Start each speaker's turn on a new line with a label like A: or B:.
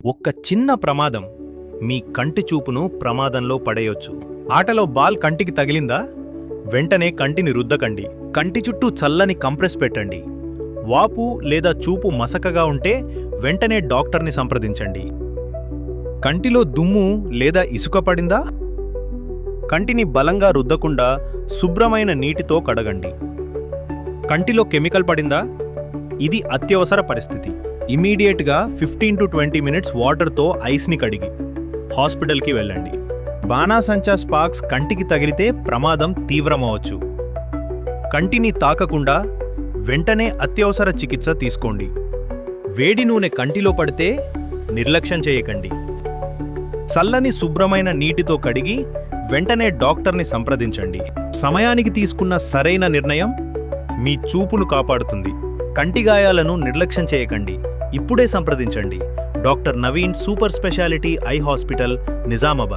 A: ఒక్క చిన్న ప్రమాదం మీ కంటి చూపును ప్రమాదంలో పడేయొచ్చు. ఆటలో బాల్ కంటికి తగిలిందా? వెంటనే కంటిని రుద్దకండి. కంటి చుట్టూ చల్లని కంప్రెస్ పెట్టండి. వాపు లేదా చూపు మసకగా ఉంటే వెంటనే డాక్టర్ని సంప్రదించండి. కంటిలో దుమ్ము లేదా ఇసుక పడిందా? కంటిని బలంగా రుద్దకుండా శుభ్రమైన నీటితో కడగండి. కంటిలో కెమికల్ పడిందా? ఇది అత్యవసర పరిస్థితి. ఇమీడియట్గా 15 to 20 మినిట్స్ వాటర్తో ఐస్ని కడిగి హాస్పిటల్కి వెళ్ళండి. బాణాసంచా స్పార్క్స్ కంటికి తగిలితే ప్రమాదం తీవ్రమవచ్చు. కంటిని తాకకుండా వెంటనే అత్యవసర చికిత్స తీసుకోండి. వేడి నూనె కంటిలో పడితే నిర్లక్ష్యం చేయకండి. చల్లని శుభ్రమైన నీటితో కడిగి వెంటనే డాక్టర్ని సంప్రదించండి. సమయానికి తీసుకున్న సరైన నిర్ణయం మీ చూపును కాపాడుతుంది. కంటి గాయాలను నిర్లక్ష్యం చేయకండి. ఇప్పుడే సంప్రదించండి. Doctor Naveen, super speciality eye hospital, Nizamabad.